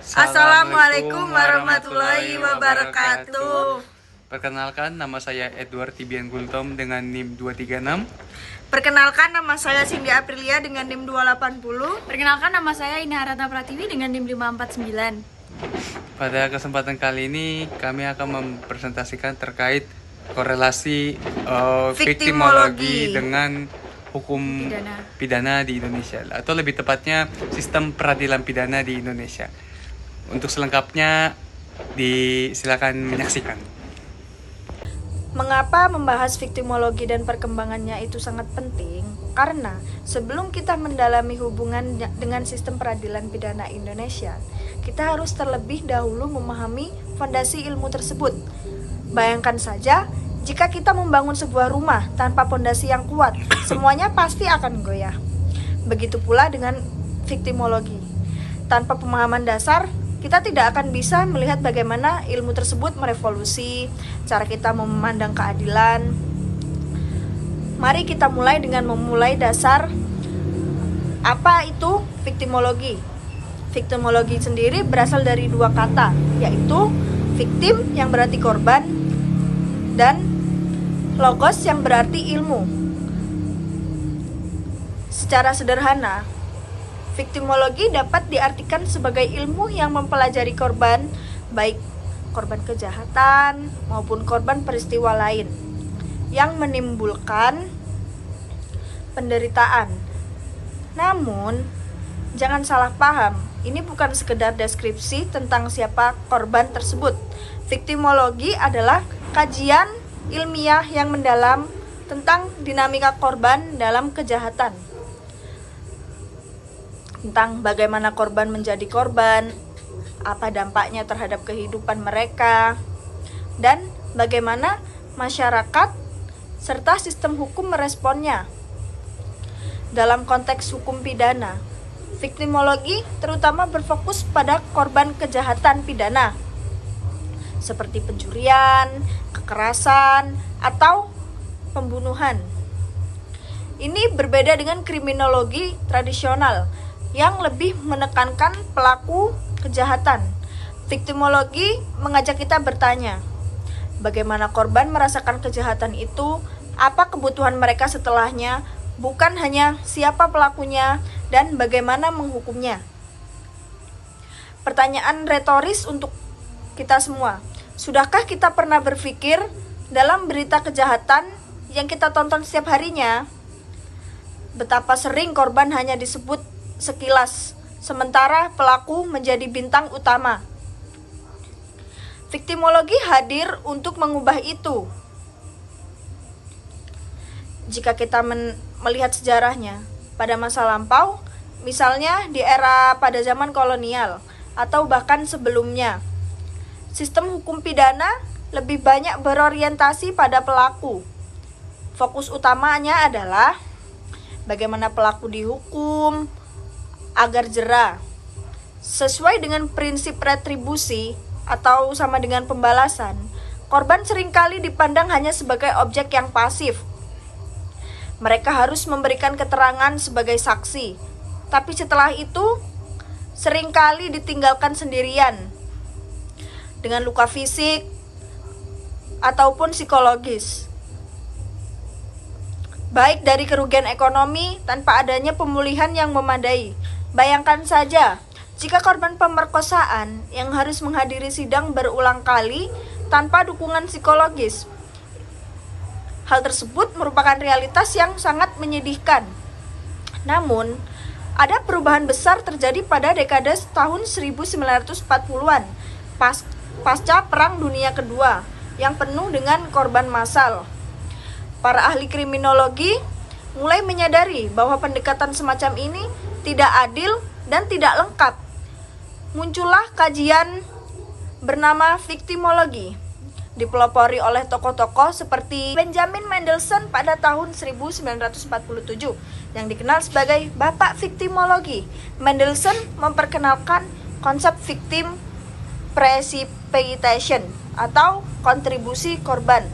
Assalamualaikum warahmatullahi wabarakatuh. Perkenalkan, nama saya Edward Tibian Gultom dengan NIM 236. Perkenalkan, nama saya Cindy Aprilia dengan NIM 280. Perkenalkan, nama saya Ina Ratna Pratiwi dengan NIM 549. Pada kesempatan kali ini kami akan mempresentasikan terkait korelasi viktimologi dengan hukum pidana di Indonesia, atau lebih tepatnya sistem peradilan pidana di Indonesia. Untuk selengkapnya silakan menyaksikan. Mengapa membahas viktimologi dan perkembangannya itu sangat penting? Karena sebelum kita mendalami hubungan dengan sistem peradilan pidana Indonesia, kita harus terlebih dahulu memahami fondasi ilmu tersebut. Bayangkan saja, jika kita membangun sebuah rumah tanpa fondasi yang kuat, semuanya pasti akan goyah. Begitu pula dengan viktimologi. Tanpa pemahaman dasar, kita tidak akan bisa melihat bagaimana ilmu tersebut merevolusi cara kita memandang keadilan. Mari kita mulai dengan memulai dasar. Apa itu viktimologi? Viktimologi sendiri berasal dari dua kata, yaitu victim yang berarti korban dan logos yang berarti ilmu. Secara sederhana, viktimologi dapat diartikan sebagai ilmu yang mempelajari korban, baik korban kejahatan maupun korban peristiwa lain yang menimbulkan penderitaan. Namun, jangan salah paham, ini bukan sekedar deskripsi tentang siapa korban tersebut. Viktimologi adalah kajian ilmiah yang mendalam tentang dinamika korban dalam kejahatan, tentang bagaimana korban menjadi korban, apa dampaknya terhadap kehidupan mereka, dan bagaimana masyarakat serta sistem hukum meresponnya. Dalam konteks hukum pidana, viktimologi terutama berfokus pada korban kejahatan pidana seperti pencurian, kekerasan, atau pembunuhan. Ini berbeda dengan kriminologi tradisional yang lebih menekankan pelaku kejahatan. Viktimologi mengajak kita bertanya, bagaimana korban merasakan kejahatan itu, apa kebutuhan mereka setelahnya, bukan hanya siapa pelakunya dan bagaimana menghukumnya. Pertanyaan retoris untuk kita semua. Sudahkah kita pernah berpikir dalam berita kejahatan yang kita tonton setiap harinya, betapa sering korban hanya disebut sekilas, sementara pelaku menjadi bintang utama? Viktimologi hadir untuk mengubah itu. Jika kita melihat sejarahnya, pada masa lampau, misalnya di era pada zaman kolonial, atau bahkan sebelumnya, sistem hukum pidana lebih banyak berorientasi pada pelaku. Fokus utamanya adalah bagaimana pelaku dihukum agar jera. Sesuai dengan prinsip retribusi atau sama dengan pembalasan, korban seringkali dipandang hanya sebagai objek yang pasif. Mereka harus memberikan keterangan sebagai saksi, tapi setelah itu seringkali ditinggalkan sendirian dengan luka fisik ataupun psikologis, baik dari kerugian ekonomi tanpa adanya pemulihan yang memadai. Bayangkan saja, jika korban pemerkosaan yang harus menghadiri sidang berulang kali tanpa dukungan psikologis. Hal tersebut merupakan realitas yang sangat menyedihkan. Namun, ada perubahan besar terjadi pada dekade tahun 1940-an, pasca Perang Dunia Kedua, yang penuh dengan korban massal. Para ahli kriminologi mulai menyadari bahwa pendekatan semacam ini tidak adil dan tidak lengkap. Muncullah kajian bernama viktimologi, dipelopori oleh tokoh-tokoh seperti Benjamin Mendelssohn pada tahun 1947, yang dikenal sebagai Bapak Viktimologi. Mendelssohn memperkenalkan konsep victim precipitation atau kontribusi korban,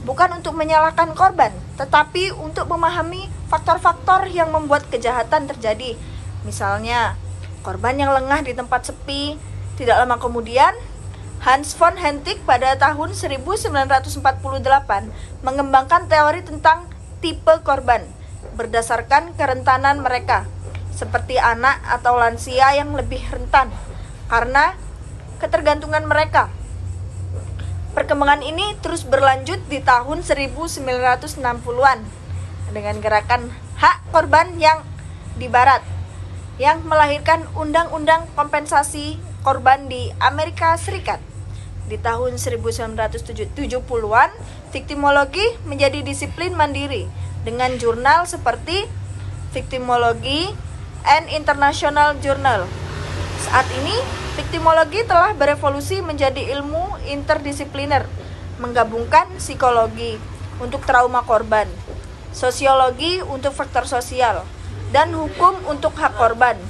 bukan untuk menyalahkan korban, tetapi untuk memahami faktor-faktor yang membuat kejahatan terjadi. Misalnya, korban yang lengah di tempat sepi, Tidak lama kemudian, Hans von Hentig pada tahun 1948 mengembangkan teori tentang tipe korban berdasarkan kerentanan mereka, seperti anak atau lansia yang lebih rentan karena ketergantungan mereka. Perkembangan ini terus berlanjut di tahun 1960-an dengan gerakan hak korban yang di Barat yang melahirkan Undang-Undang Kompensasi Korban di Amerika Serikat. Di tahun 1970-an, viktimologi menjadi disiplin mandiri dengan jurnal seperti Victimology and International Journal. Saat ini, viktimologi telah berevolusi menjadi ilmu interdisipliner, menggabungkan psikologi untuk trauma korban, sosiologi untuk faktor sosial, dan hukum untuk hak korban.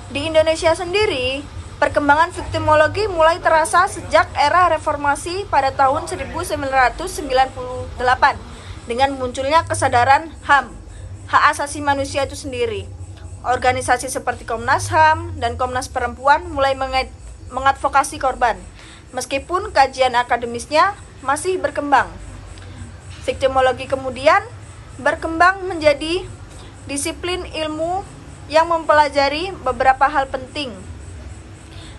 Di Indonesia sendiri, perkembangan viktimologi mulai terasa sejak era reformasi pada tahun 1998 dengan munculnya kesadaran HAM, hak asasi manusia itu sendiri. Organisasi seperti Komnas HAM dan Komnas Perempuan mulai mengadvokasi korban, meskipun kajian akademisnya masih berkembang. Viktimologi kemudian berkembang menjadi disiplin ilmu yang mempelajari beberapa hal penting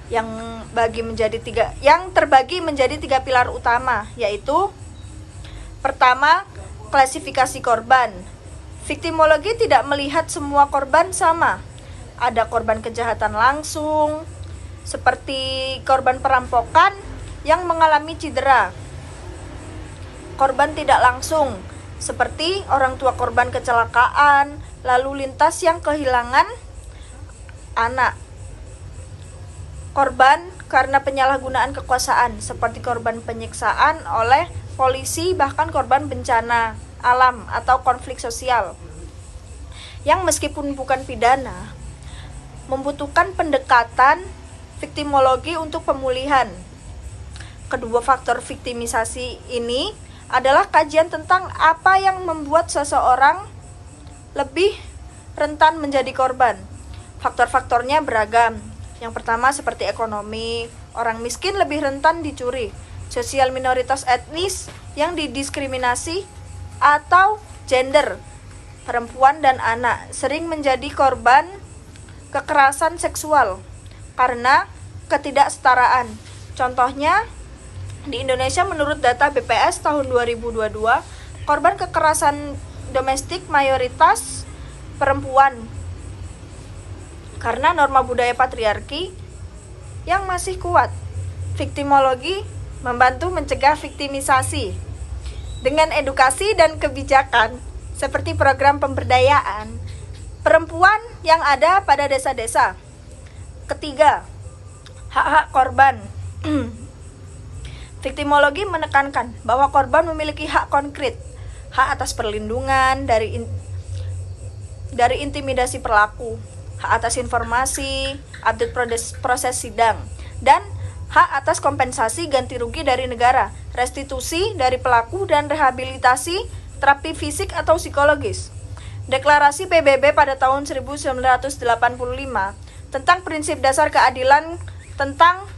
yang terbagi menjadi tiga pilar utama, yaitu pertama, klasifikasi korban. Viktimologi tidak melihat semua korban sama. Ada korban kejahatan langsung, seperti korban perampokan yang mengalami cedera. Korban tidak langsung, seperti orang tua korban kecelakaan, lalu lintas yang kehilangan anak. Korban karena penyalahgunaan kekuasaan, seperti korban penyiksaan oleh polisi, bahkan korban bencana alam atau konflik sosial, yang meskipun bukan pidana, membutuhkan pendekatan viktimologi untuk pemulihan. Kedua faktor viktimisasi ini adalah kajian tentang apa yang membuat seseorang lebih rentan menjadi korban. Faktor-faktornya beragam. Yang pertama seperti ekonomi, orang miskin lebih rentan dicuri, sosial minoritas etnis yang didiskriminasi, atau gender, perempuan dan anak sering menjadi korban kekerasan seksual karena ketidaksetaraan. Contohnya, di Indonesia menurut data BPS tahun 2022, korban kekerasan domestik mayoritas perempuan karena norma budaya patriarki yang masih kuat. Viktimologi membantu mencegah viktimisasi dengan edukasi dan kebijakan seperti program pemberdayaan perempuan yang ada pada desa-desa. Ketiga, hak-hak korban. Viktimologi menekankan bahwa korban memiliki hak konkret, hak atas perlindungan dari intimidasi pelaku, hak atas informasi, update proses sidang, dan hak atas kompensasi ganti rugi dari negara, restitusi dari pelaku, dan rehabilitasi, terapi fisik atau psikologis. Deklarasi PBB pada tahun 1985 tentang prinsip dasar keadilan tentang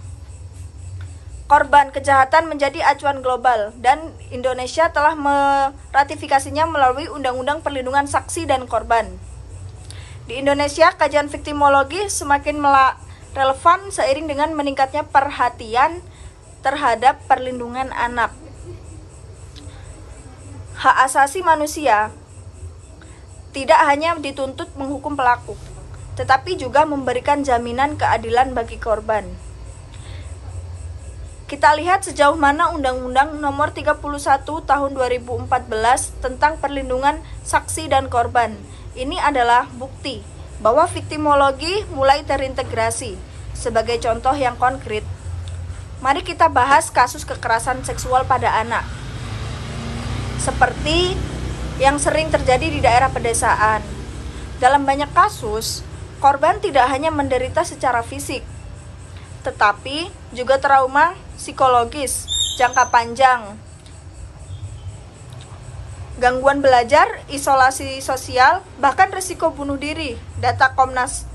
korban kejahatan menjadi acuan global, dan Indonesia telah meratifikasinya melalui Undang-Undang Perlindungan Saksi dan Korban. Di Indonesia, kajian viktimologi semakin relevan seiring dengan meningkatnya perhatian terhadap perlindungan anak. Hak asasi manusia tidak hanya dituntut menghukum pelaku, tetapi juga memberikan jaminan keadilan bagi korban. Kita lihat sejauh mana Undang-Undang Nomor 31 Tahun 2014 tentang perlindungan saksi dan korban. Ini adalah bukti bahwa viktimologi mulai terintegrasi. Sebagai contoh yang konkret, mari kita bahas kasus kekerasan seksual pada anak. Seperti yang sering terjadi di daerah pedesaan. Dalam banyak kasus, korban tidak hanya menderita secara fisik, tetapi juga trauma psikologis jangka panjang. gangguan belajar, isolasi sosial, bahkan risiko bunuh diri.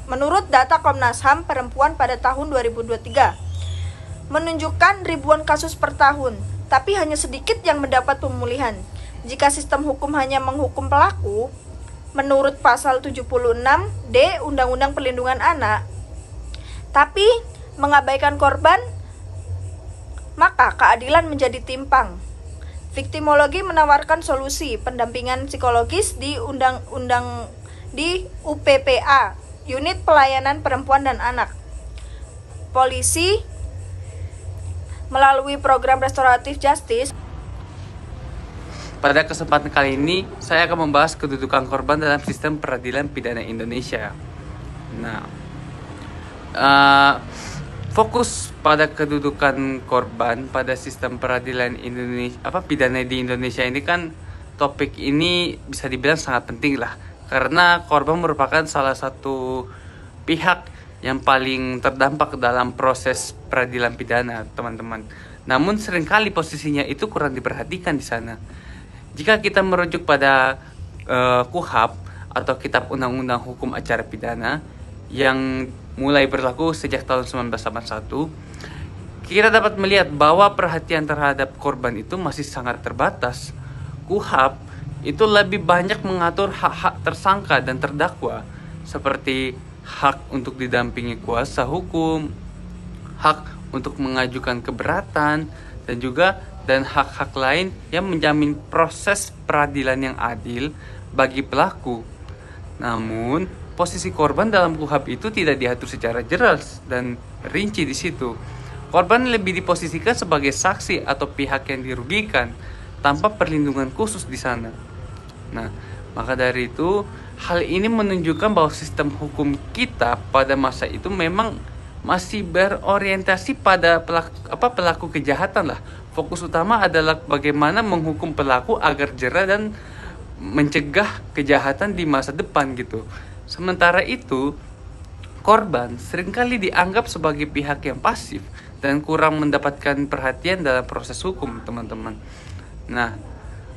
Menurut data Komnas HAM Perempuan pada tahun 2023 menunjukkan ribuan kasus per tahun, tapi hanya sedikit yang mendapat pemulihan. Jika sistem hukum hanya menghukum pelaku, menurut pasal 76D Undang-Undang Perlindungan Anak, tapi mengabaikan korban, maka keadilan menjadi timpang. Viktimologi menawarkan solusi pendampingan psikologis di UPPA, Unit Pelayanan Perempuan dan Anak. Polisi melalui program restoratif justice. Pada kesempatan kali ini, saya akan membahas kedudukan korban dalam sistem peradilan pidana Indonesia. Nah, fokus pada kedudukan korban pada sistem peradilan pidana di Indonesia ini kan, topik ini bisa dibilang sangat penting lah, karena korban merupakan salah satu pihak yang paling terdampak dalam proses peradilan pidana, teman-teman. Namun seringkali posisinya itu kurang diperhatikan di sana. Jika kita merujuk pada KUHP atau Kitab Undang-Undang Hukum Acara Pidana yang mulai berlaku sejak tahun 1981, kita dapat melihat bahwa perhatian terhadap korban itu masih sangat terbatas. KUHP itu lebih banyak mengatur hak-hak tersangka dan terdakwa, seperti hak untuk didampingi kuasa hukum, hak untuk mengajukan keberatan, dan hak-hak lain yang menjamin proses peradilan yang adil bagi pelaku. Namun, posisi korban dalam KUHP itu tidak diatur secara jelas dan rinci di situ. Korban lebih diposisikan sebagai saksi atau pihak yang dirugikan tanpa perlindungan khusus di sana. Nah, maka dari itu, hal ini menunjukkan bahwa sistem hukum kita pada masa itu memang masih berorientasi pada pelaku kejahatan lah. Fokus utama adalah bagaimana menghukum pelaku agar jera dan mencegah kejahatan di masa depan gitu. Sementara itu, korban seringkali dianggap sebagai pihak yang pasif dan kurang mendapatkan perhatian dalam proses hukum, teman-teman. Nah,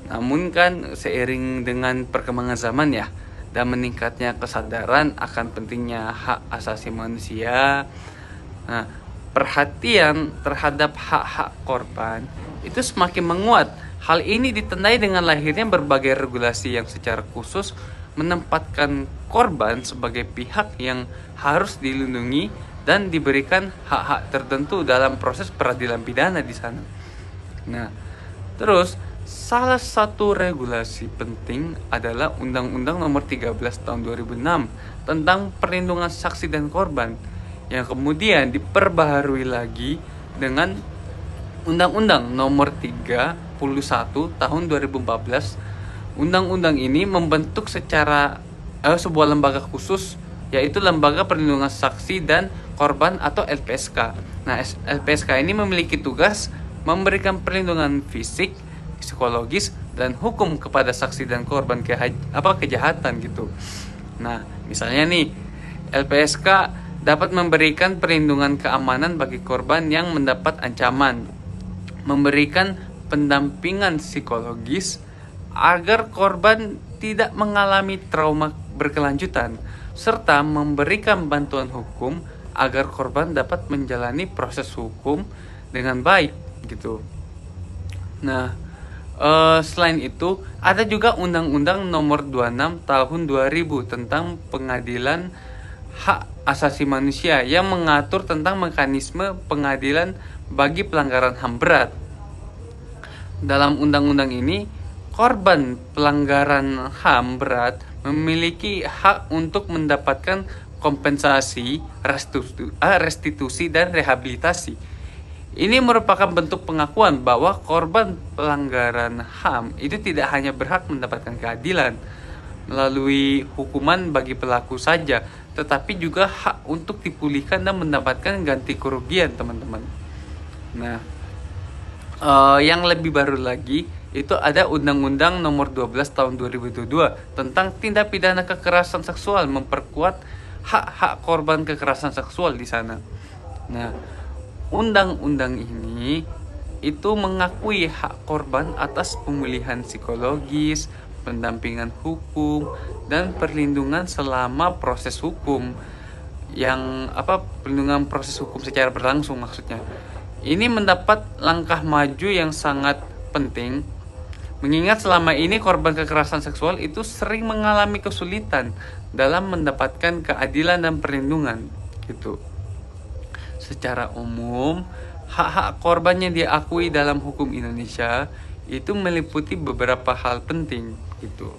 namun kan seiring dengan perkembangan zaman ya, dan meningkatnya kesadaran akan pentingnya hak asasi manusia, nah, perhatian terhadap hak-hak korban itu semakin menguat. Hal ini ditandai dengan lahirnya berbagai regulasi yang secara khusus menempatkan korban sebagai pihak yang harus dilindungi dan diberikan hak-hak tertentu dalam proses peradilan pidana di sana. Nah, terus salah satu regulasi penting adalah Undang-Undang Nomor 13 Tahun 2006 tentang perlindungan saksi dan korban, yang kemudian diperbaharui lagi dengan Undang-Undang Nomor 31 Tahun 2014. Undang-undang ini membentuk sebuah lembaga khusus, yaitu Lembaga Perlindungan Saksi dan Korban atau LPSK. Nah, LPSK ini memiliki tugas memberikan perlindungan fisik, psikologis, dan hukum kepada saksi dan korban kejahatan gitu. Nah, misalnya nih, LPSK dapat memberikan perlindungan keamanan bagi korban yang mendapat ancaman, memberikan pendampingan psikologis agar korban tidak mengalami trauma berkelanjutan, serta memberikan bantuan hukum agar korban dapat menjalani proses hukum dengan baik gitu. Nah, selain itu ada juga Undang-Undang Nomor 26 Tahun 2000 tentang Pengadilan Hak Asasi Manusia yang mengatur tentang mekanisme pengadilan bagi pelanggaran HAM berat. Dalam undang-undang ini, korban pelanggaran HAM berat memiliki hak untuk mendapatkan kompensasi, restitusi, dan rehabilitasi. Ini merupakan bentuk pengakuan bahwa korban pelanggaran HAM itu tidak hanya berhak mendapatkan keadilan melalui hukuman bagi pelaku saja, tetapi juga hak untuk dipulihkan dan mendapatkan ganti kerugian, teman-teman. Nah, yang lebih baru lagi itu ada Undang-Undang Nomor 12 Tahun 2022 tentang tindak pidana kekerasan seksual, memperkuat hak-hak korban kekerasan seksual di sana. Nah, undang-undang ini itu mengakui hak korban atas pemulihan psikologis, pendampingan hukum, dan perlindungan selama proses hukum perlindungan proses hukum secara berlangsung maksudnya. Ini mendapat langkah maju yang sangat penting, mengingat selama ini korban kekerasan seksual itu sering mengalami kesulitan dalam mendapatkan keadilan dan perlindungan gitu. Secara umum, hak-hak korban yang diakui dalam hukum Indonesia itu meliputi beberapa hal penting gitu.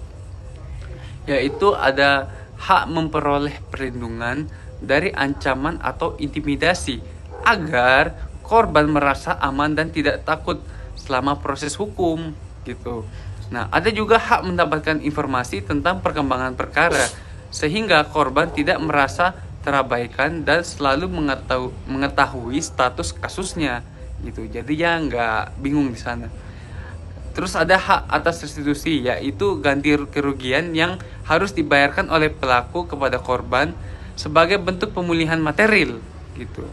Yaitu ada hak memperoleh perlindungan dari ancaman atau intimidasi agar korban merasa aman dan tidak takut selama proses hukum gitu. Nah, ada juga hak mendapatkan informasi tentang perkembangan perkara sehingga korban tidak merasa terabaikan dan selalu mengetahui status kasusnya gitu. Jadi ya nggak bingung di sana. Terus ada hak atas restitusi, yaitu ganti kerugian yang harus dibayarkan oleh pelaku kepada korban sebagai bentuk pemulihan material gitu.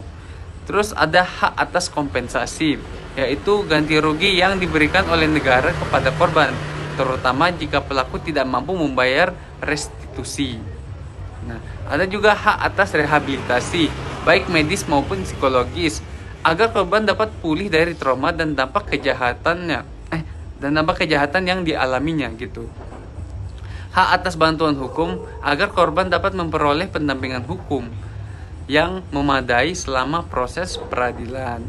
Terus ada hak atas kompensasi, yaitu ganti rugi yang diberikan oleh negara kepada korban, terutama jika pelaku tidak mampu membayar restitusi. Nah, ada juga hak atas rehabilitasi, baik medis maupun psikologis, agar korban dapat pulih dari trauma dan dampak kejahatan yang dialaminya gitu. Hak atas bantuan hukum, agar korban dapat memperoleh pendampingan hukum yang memadai selama proses peradilan.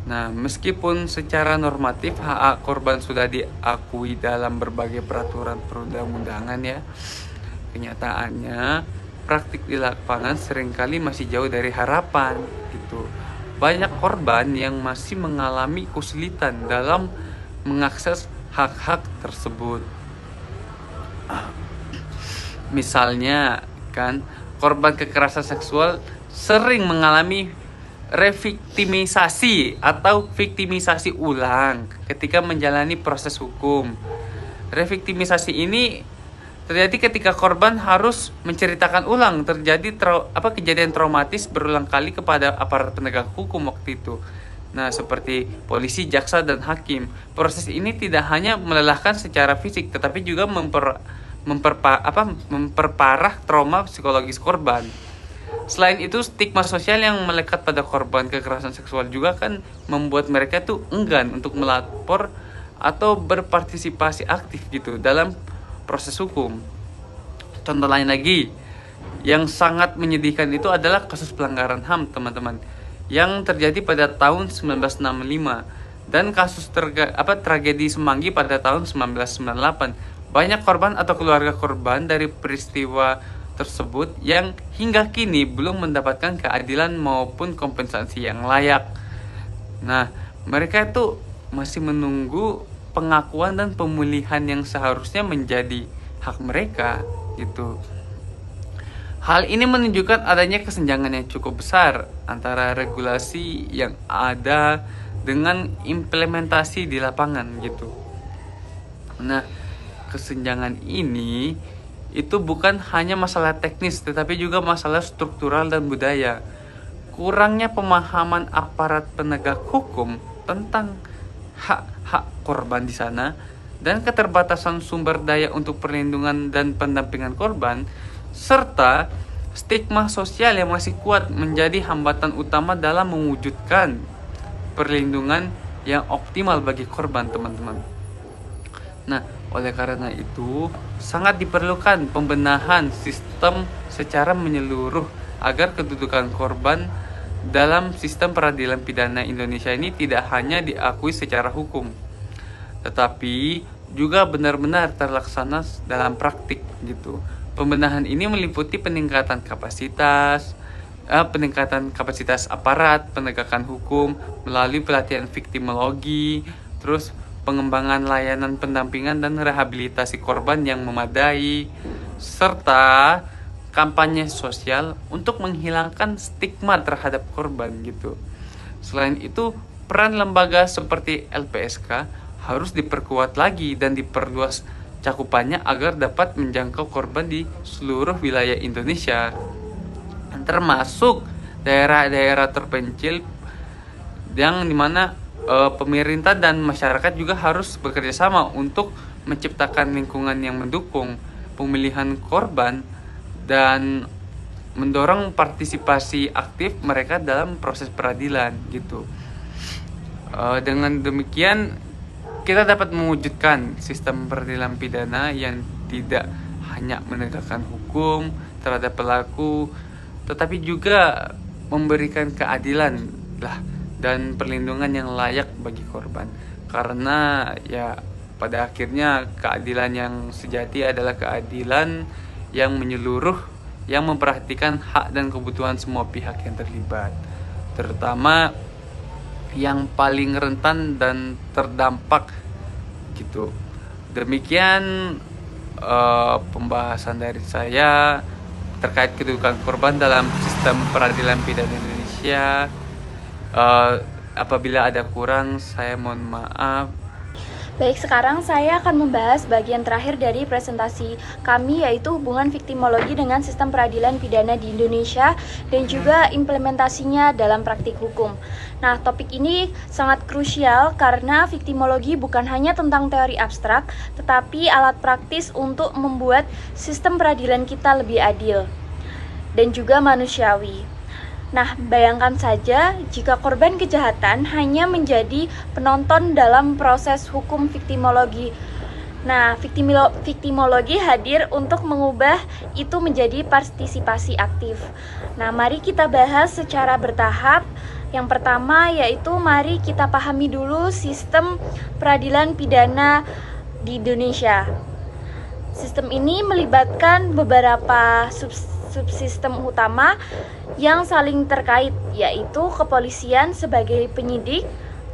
Nah, meskipun secara normatif hak korban sudah diakui dalam berbagai peraturan perundang-undangan ya, kenyataannya praktik di lapangan seringkali masih jauh dari harapan gitu. Banyak korban yang masih mengalami kesulitan dalam mengakses hak-hak tersebut. Misalnya kan, korban kekerasan seksual sering mengalami reviktimisasi atau viktimisasi ulang ketika menjalani proses hukum. Reviktimisasi ini terjadi ketika korban harus menceritakan ulang kejadian traumatis berulang kali kepada aparat penegak hukum waktu itu. Nah, seperti polisi, jaksa, dan hakim. Proses ini tidak hanya melelahkan secara fisik, tetapi juga memperparah trauma psikologis korban. Selain itu, stigma sosial yang melekat pada korban kekerasan seksual juga kan membuat mereka tuh enggan untuk melapor atau berpartisipasi aktif gitu dalam proses hukum. Contoh lain lagi yang sangat menyedihkan itu adalah kasus pelanggaran HAM, teman-teman, yang terjadi pada tahun 1965 dan kasus tragedi Semanggi pada tahun 1998. Banyak korban atau keluarga korban dari peristiwa tersebut yang hingga kini belum mendapatkan keadilan maupun kompensasi yang layak. Nah, mereka itu masih menunggu pengakuan dan pemulihan yang seharusnya menjadi hak mereka gitu. Hal ini menunjukkan adanya kesenjangan yang cukup besar antara regulasi yang ada dengan implementasi di lapangan gitu. Nah, kesenjangan ini itu bukan hanya masalah teknis tetapi juga masalah struktural dan budaya. Kurangnya pemahaman aparat penegak hukum tentang hak-hak korban di sana dan keterbatasan sumber daya untuk perlindungan dan pendampingan korban serta stigma sosial yang masih kuat menjadi hambatan utama dalam mewujudkan perlindungan yang optimal bagi korban, teman-teman. Nah, oleh karena itu sangat diperlukan pembenahan sistem secara menyeluruh agar kedudukan korban dalam sistem peradilan pidana Indonesia ini tidak hanya diakui secara hukum, tetapi juga benar-benar terlaksana dalam praktik gitu. Pembenahan ini meliputi peningkatan kapasitas aparat penegakan hukum melalui pelatihan viktimologi, terus pengembangan layanan pendampingan dan rehabilitasi korban yang memadai, serta kampanye sosial untuk menghilangkan stigma terhadap korban gitu. Selain itu, peran lembaga seperti LPSK harus diperkuat lagi dan diperluas cakupannya agar dapat menjangkau korban di seluruh wilayah Indonesia, termasuk daerah-daerah terpencil yang dimana pemerintah dan masyarakat juga harus bekerja sama untuk menciptakan lingkungan yang mendukung pemilihan korban dan mendorong partisipasi aktif mereka dalam proses peradilan gitu. Dengan demikian kita dapat mewujudkan sistem peradilan pidana yang tidak hanya menegakkan hukum terhadap pelaku, tetapi juga memberikan keadilan lah dan perlindungan yang layak bagi korban. Karena ya pada akhirnya keadilan yang sejati adalah keadilan yang menyeluruh, yang memperhatikan hak dan kebutuhan semua pihak yang terlibat, terutama yang paling rentan dan terdampak gitu. Demikian pembahasan dari saya terkait kedudukan korban dalam sistem peradilan pidana Indonesia. Apabila ada kurang, saya mohon maaf. Baik, sekarang saya akan membahas bagian terakhir dari presentasi kami, yaitu hubungan viktimologi dengan sistem peradilan pidana di Indonesia dan juga implementasinya dalam praktik hukum. Nah, topik ini sangat krusial karena viktimologi bukan hanya tentang teori abstrak, tetapi alat praktis untuk membuat sistem peradilan kita lebih adil dan juga manusiawi. Nah, bayangkan saja jika korban kejahatan hanya menjadi penonton dalam proses hukum viktimologi. Nah, viktimologi hadir untuk mengubah itu menjadi partisipasi aktif. Nah, mari kita bahas secara bertahap. Yang pertama yaitu mari kita pahami dulu sistem peradilan pidana di Indonesia. Sistem ini melibatkan beberapa subsistem utama yang saling terkait, yaitu kepolisian sebagai penyidik,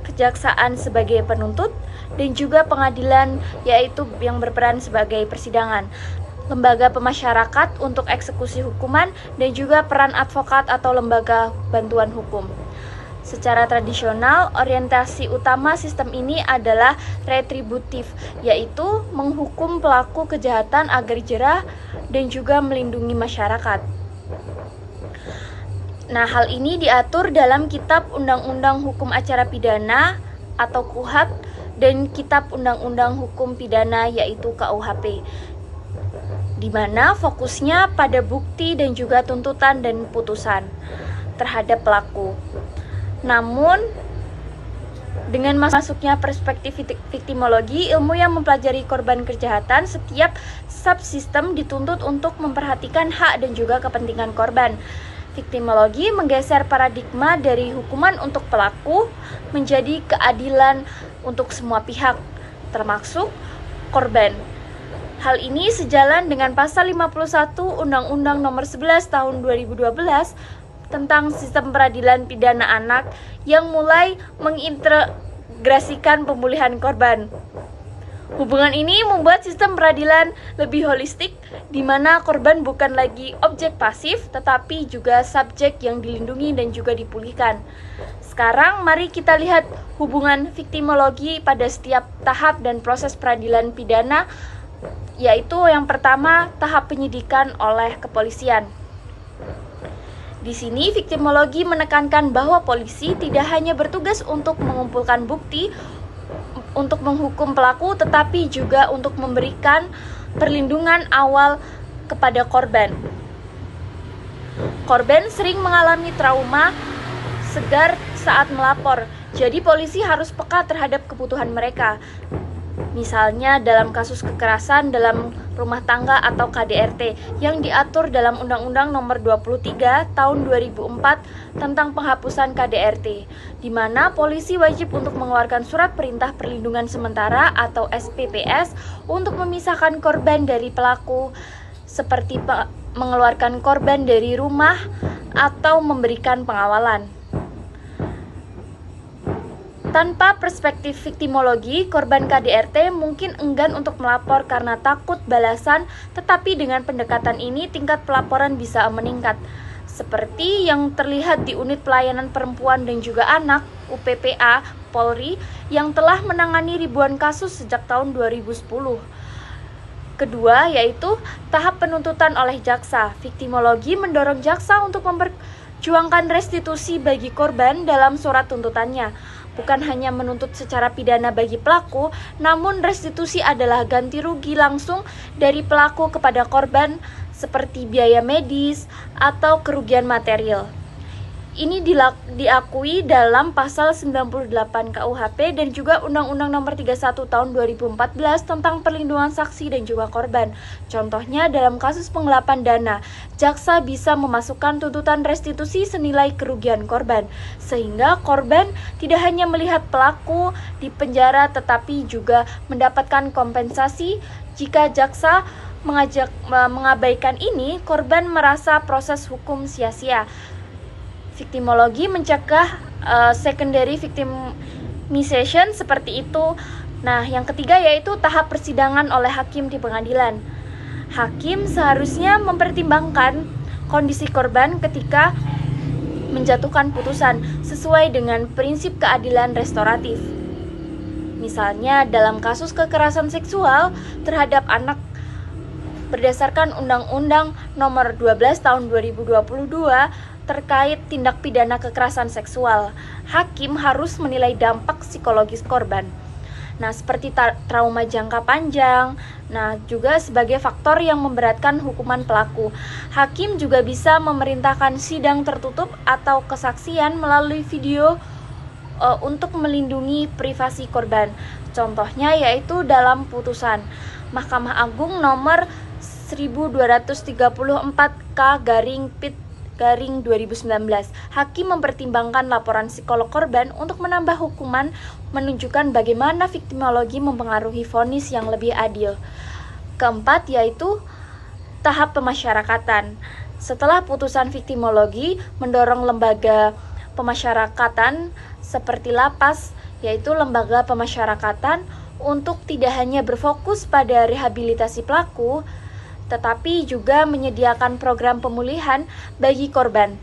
kejaksaan sebagai penuntut, dan juga pengadilan yaitu yang berperan sebagai persidangan, lembaga pemasyarakat untuk eksekusi hukuman, dan juga peran advokat atau lembaga bantuan hukum. Secara tradisional, orientasi utama sistem ini adalah retributif, yaitu menghukum pelaku kejahatan agar jerah dan juga melindungi masyarakat. Nah, hal ini diatur dalam Kitab Undang-Undang Hukum Acara Pidana atau KUHAP dan Kitab Undang-Undang Hukum Pidana yaitu KUHP, di mana fokusnya pada bukti dan juga tuntutan dan putusan terhadap pelaku. Namun, dengan masuknya perspektif viktimologi, ilmu yang mempelajari korban kejahatan, setiap subsistem dituntut untuk memperhatikan hak dan juga kepentingan korban. Viktimologi menggeser paradigma dari hukuman untuk pelaku menjadi keadilan untuk semua pihak, termasuk korban. Hal ini sejalan dengan pasal 51 Undang-Undang Nomor 11 Tahun 2012 tentang sistem peradilan pidana anak yang mulai mengintegrasikan pemulihan korban. Hubungan ini membuat sistem peradilan lebih holistik, di mana korban bukan lagi objek pasif, tetapi juga subjek yang dilindungi dan juga dipulihkan. Sekarang mari kita lihat hubungan viktimologi pada setiap tahap dan proses peradilan pidana, yaitu yang pertama, tahap penyidikan oleh kepolisian. Di sini, viktimologi menekankan bahwa polisi tidak hanya bertugas untuk mengumpulkan bukti, untuk menghukum pelaku, tetapi juga untuk memberikan perlindungan awal kepada korban. Korban sering mengalami trauma segar saat melapor, jadi polisi harus peka terhadap kebutuhan mereka. Misalnya dalam kasus kekerasan dalam rumah tangga atau KDRT yang diatur dalam Undang-Undang Nomor 23 Tahun 2004 tentang penghapusan KDRT, di mana polisi wajib untuk mengeluarkan surat perintah perlindungan sementara atau SPPS untuk memisahkan korban dari pelaku, seperti mengeluarkan korban dari rumah atau memberikan pengawalan. Tanpa perspektif viktimologi, korban KDRT mungkin enggan untuk melapor karena takut balasan, tetapi dengan pendekatan ini tingkat pelaporan bisa meningkat. Seperti yang terlihat di Unit Pelayanan Perempuan dan juga Anak, UPPA, Polri, yang telah menangani ribuan kasus sejak tahun 2010. Kedua, yaitu tahap penuntutan oleh jaksa. Viktimologi mendorong jaksa untuk memperjuangkan restitusi bagi korban dalam surat tuntutannya. bukan hanya menuntut secara pidana bagi pelaku, namun restitusi adalah ganti rugi langsung dari pelaku kepada korban seperti biaya medis atau kerugian material. Ini diakui dalam pasal 98 KUHP dan juga Undang-Undang Nomor 31 Tahun 2014 tentang perlindungan saksi dan juga korban. Contohnya dalam kasus penggelapan dana, jaksa bisa memasukkan tuntutan restitusi senilai kerugian korban, sehingga korban tidak hanya melihat pelaku di penjara tetapi juga mendapatkan kompensasi. Jika jaksa mengabaikan ini, korban merasa proses hukum sia-sia. Victimologi mencegah secondary victimization seperti itu. Nah, yang ketiga yaitu tahap persidangan oleh hakim di pengadilan. Hakim seharusnya mempertimbangkan kondisi korban ketika menjatuhkan putusan sesuai dengan prinsip keadilan restoratif. Misalnya dalam kasus kekerasan seksual terhadap anak berdasarkan Undang-Undang Nomor 12 Tahun 2022 terkait tindak pidana kekerasan seksual, hakim harus menilai dampak psikologis korban. Nah, seperti trauma jangka panjang, juga sebagai faktor yang memberatkan hukuman pelaku. Hakim juga bisa memerintahkan sidang tertutup atau kesaksian melalui video untuk melindungi privasi korban. Contohnya yaitu dalam putusan Mahkamah Agung nomor 1234K/Pit/2019, hakim mempertimbangkan laporan psikolog korban untuk menambah hukuman, menunjukkan bagaimana victimologi mempengaruhi vonis yang lebih adil. Keempat yaitu tahap pemasyarakatan. Setelah putusan victimologi mendorong lembaga pemasyarakatan seperti lapas, yaitu lembaga pemasyarakatan, untuk tidak hanya berfokus pada rehabilitasi pelaku, tetapi juga menyediakan program pemulihan bagi korban.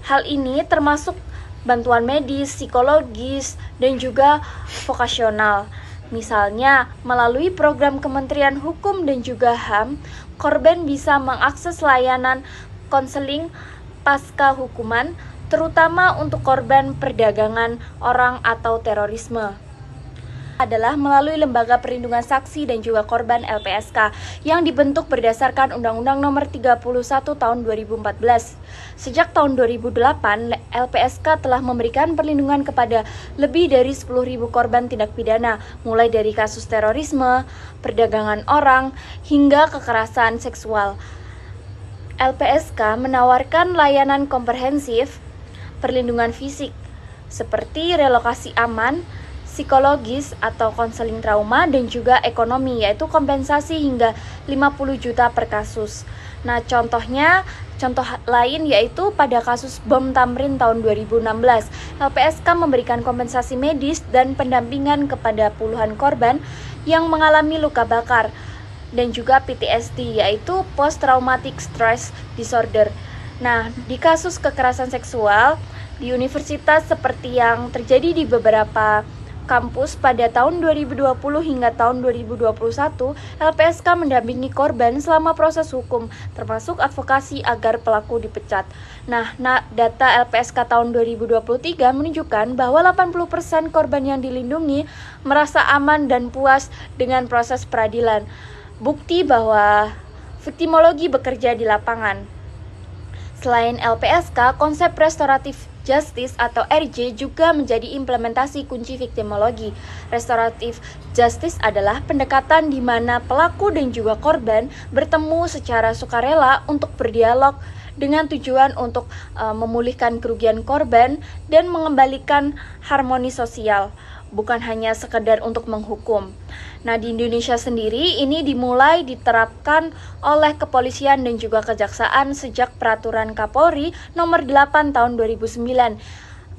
Hal ini termasuk bantuan medis, psikologis, dan juga vokasional. Misalnya, melalui program Kementerian Hukum dan juga HAM, korban bisa mengakses layanan konseling pasca hukuman, terutama untuk korban perdagangan orang atau terorisme. Adalah melalui Lembaga Perlindungan Saksi dan juga Korban LPSK yang dibentuk berdasarkan Undang-Undang Nomor 31 Tahun 2014. Sejak tahun 2008, LPSK telah memberikan perlindungan kepada lebih dari 10.000 korban tindak pidana, mulai dari kasus terorisme, perdagangan orang, hingga kekerasan seksual. LPSK menawarkan layanan komprehensif, perlindungan fisik, seperti relokasi aman, psikologis atau konseling trauma, dan juga ekonomi, yaitu kompensasi hingga 50 juta per kasus. Nah, contoh lain yaitu pada kasus bom Tamrin tahun 2016, LPSK memberikan kompensasi medis dan pendampingan kepada puluhan korban yang mengalami luka bakar dan juga PTSD, yaitu Post Traumatic Stress Disorder. Nah, di kasus kekerasan seksual di universitas seperti yang terjadi di beberapa kampus pada tahun 2020 hingga tahun 2021, LPSK mendampingi korban selama proses hukum, termasuk advokasi agar pelaku dipecat. Nah, data LPSK tahun 2023 menunjukkan bahwa 80% korban yang dilindungi merasa aman dan puas dengan proses peradilan. Bukti bahwa victimologi bekerja di lapangan. Selain LPSK, konsep restoratif justice atau RJ juga menjadi implementasi kunci victimologi. Restoratif justice adalah pendekatan di mana pelaku dan juga korban bertemu secara sukarela untuk berdialog dengan tujuan untuk memulihkan kerugian korban dan mengembalikan harmoni sosial, bukan hanya sekedar untuk menghukum. Nah, di Indonesia sendiri ini dimulai diterapkan oleh kepolisian dan juga kejaksaan sejak peraturan Kapolri nomor 8 tahun 2009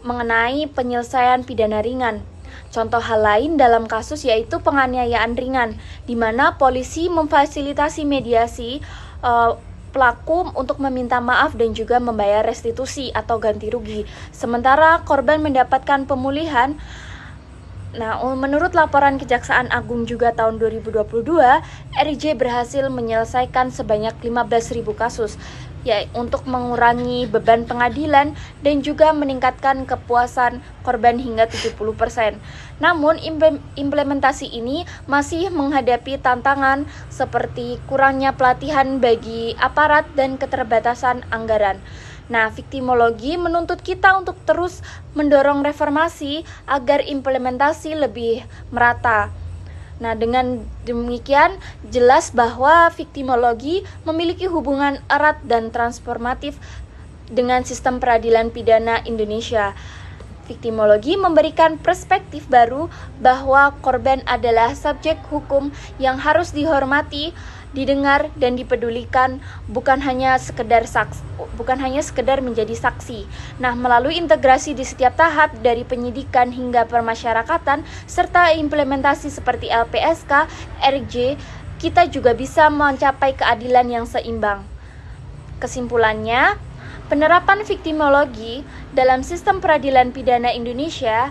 mengenai penyelesaian pidana ringan. Contoh hal lain dalam kasus yaitu penganiayaan ringan, di mana polisi memfasilitasi mediasi pelaku untuk meminta maaf dan juga membayar restitusi atau ganti rugi, sementara korban mendapatkan pemulihan. Nah, menurut laporan Kejaksaan Agung juga tahun 2022, RJ berhasil menyelesaikan sebanyak 15.000 kasus. ya untuk mengurangi beban pengadilan dan juga meningkatkan kepuasan korban hingga 70%. Namun implementasi ini masih menghadapi tantangan seperti kurangnya pelatihan bagi aparat dan keterbatasan anggaran. Nah, viktimologi menuntut kita untuk terus mendorong reformasi agar implementasi lebih merata. Nah, dengan demikian jelas bahwa viktimologi memiliki hubungan erat dan transformatif dengan sistem peradilan pidana Indonesia. Viktimologi memberikan perspektif baru bahwa korban adalah subjek hukum yang harus dihormati, didengar dan dipedulikan, bukan hanya sekedar menjadi saksi. Nah, melalui integrasi di setiap tahap dari penyidikan hingga permasyarakatan serta implementasi seperti LPSK, RJ, kita juga bisa mencapai keadilan yang seimbang. Kesimpulannya, penerapan viktimologi dalam sistem peradilan pidana Indonesia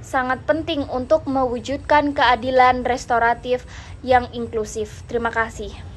sangat penting untuk mewujudkan keadilan restoratif yang inklusif. Terima kasih.